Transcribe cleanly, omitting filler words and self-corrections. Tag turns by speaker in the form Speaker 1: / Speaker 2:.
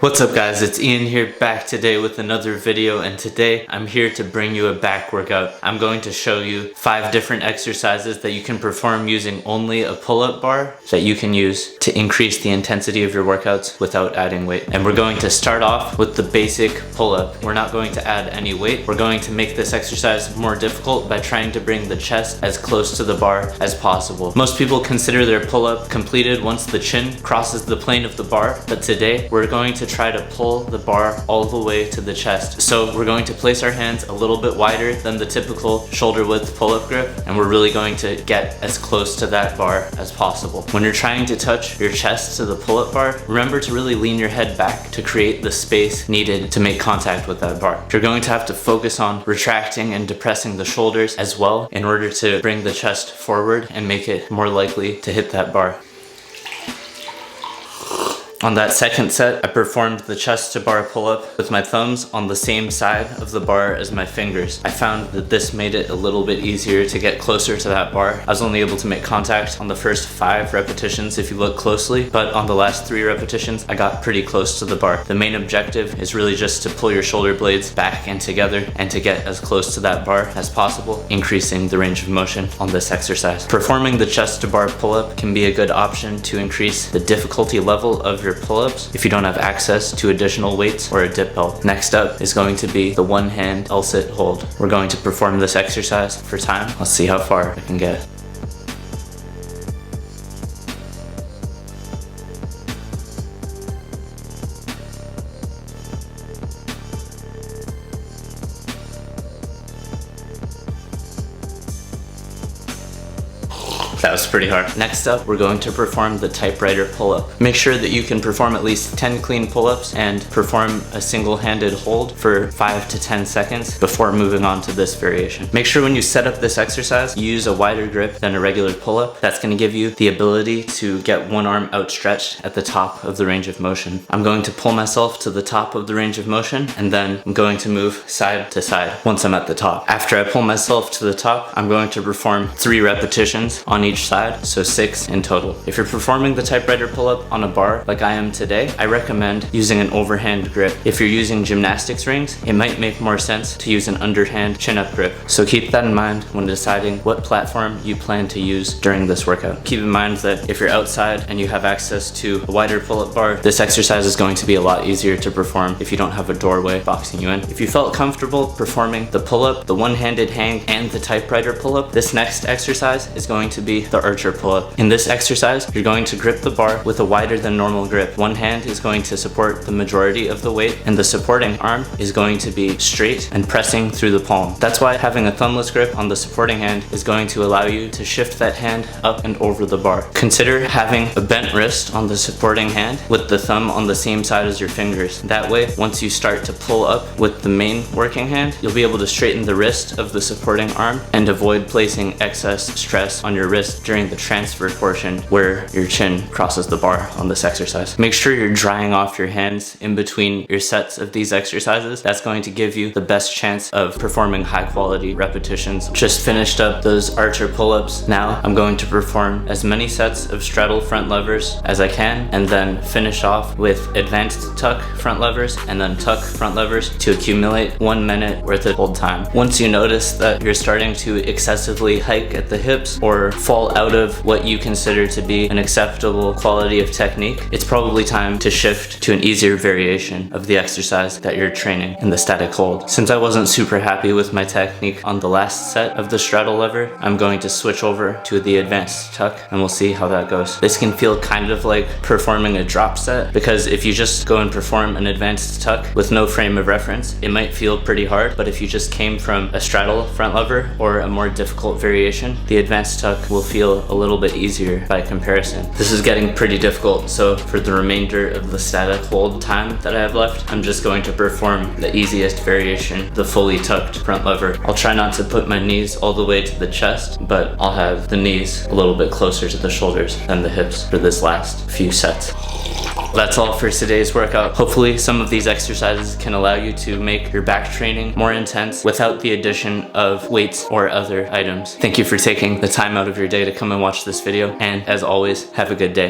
Speaker 1: What's up guys, it's Ian here back today with another video, and today I'm here to bring you a back workout. I'm going to show you 5 different exercises that you can perform using only a pull-up bar that you can use to increase the intensity of your workouts without adding weight. And we're going to start off with the basic pull-up. We're not going to add any weight. We're going to make this exercise more difficult by trying to bring the chest as close to the bar as possible. Most people consider their pull-up completed once the chin crosses the plane of the bar, but today we're going to try to pull the bar all the way to the chest. So we're going to place our hands a little bit wider than the typical shoulder width pull-up grip, and we're really going to get as close to that bar as possible. When you're trying to touch your chest to the pull-up bar, remember to really lean your head back to create the space needed to make contact with that bar. You're going to have to focus on retracting and depressing the shoulders as well in order to bring the chest forward and make it more likely to hit that bar. On that second set, I performed the chest to bar pull-up with my thumbs on the same side of the bar as my fingers. I found that this made it a little bit easier to get closer to that bar. I was only able to make contact on the first 5 repetitions if you look closely, but on the last 3 repetitions, I got pretty close to the bar. The main objective is really just to pull your shoulder blades back and together and to get as close to that bar as possible, increasing the range of motion on this exercise. Performing the chest to bar pull-up can be a good option to increase the difficulty level of your pull-ups if you don't have access to additional weights or a dip belt. Next up is going to be the one hand L-sit hold. We're going to perform this exercise for time. Let's see how far I can get. That was pretty hard. Next up, we're going to perform the typewriter pull-up. Make sure that you can perform at least 10 clean pull-ups and perform a single-handed hold for 5 to 10 seconds before moving on to this variation. Make sure when you set up this exercise, you use a wider grip than a regular pull-up. That's going to give you the ability to get one arm outstretched at the top of the range of motion. I'm going to pull myself to the top of the range of motion, and then I'm going to move side to side once I'm at the top. After I pull myself to the top, I'm going to perform 3 repetitions on each side, so 6 in total. If you're performing the typewriter pull-up on a bar like I am today, I recommend using an overhand grip. If you're using gymnastics rings, it might make more sense to use an underhand chin-up grip. So keep that in mind when deciding what platform you plan to use during this workout. Keep in mind that if you're outside and you have access to a wider pull-up bar, this exercise is going to be a lot easier to perform if you don't have a doorway boxing you in. If you felt comfortable performing the pull-up, the one-handed hang, and the typewriter pull-up, this next exercise is going to be the archer pull-up. In this exercise, you're going to grip the bar with a wider than normal grip. One hand is going to support the majority of the weight, and the supporting arm is going to be straight and pressing through the palm. That's why having a thumbless grip on the supporting hand is going to allow you to shift that hand up and over the bar. Consider having a bent wrist on the supporting hand with the thumb on the same side as your fingers. That way, once you start to pull up with the main working hand, you'll be able to straighten the wrist of the supporting arm and avoid placing excess stress on your wrist during the transfer portion where your chin crosses the bar on this exercise. Make sure you're drying off your hands in between your sets of these exercises. That's going to give you the best chance of performing high quality repetitions. Just finished up those archer pull-ups. Now I'm going to perform as many sets of straddle front levers as I can, and then finish off with advanced tuck front levers and then tuck front levers to accumulate 1 minute worth of hold time. Once you notice that you're starting to excessively hike at the hips or fall out of what you consider to be an acceptable quality of technique, it's probably time to shift to an easier variation of the exercise that you're training in the static hold. Since I wasn't super happy with my technique on the last set of the straddle lever, I'm going to switch over to the advanced tuck, and we'll see how that goes. This can feel kind of like performing a drop set, because if you just go and perform an advanced tuck with no frame of reference, it might feel pretty hard, but if you just came from a straddle front lever or a more difficult variation, the advanced tuck will feel a little bit easier by comparison. This is getting pretty difficult, so for the remainder of the static hold time that I have left, I'm just going to perform the easiest variation, the fully tucked front lever. I'll try not to put my knees all the way to the chest, but I'll have the knees a little bit closer to the shoulders than the hips for this last few sets. That's all for today's workout. Hopefully some of these exercises can allow you to make your back training more intense without the addition of weights or other items. Thank you for taking the time out of your day to come and watch this video, and as always, have a good day.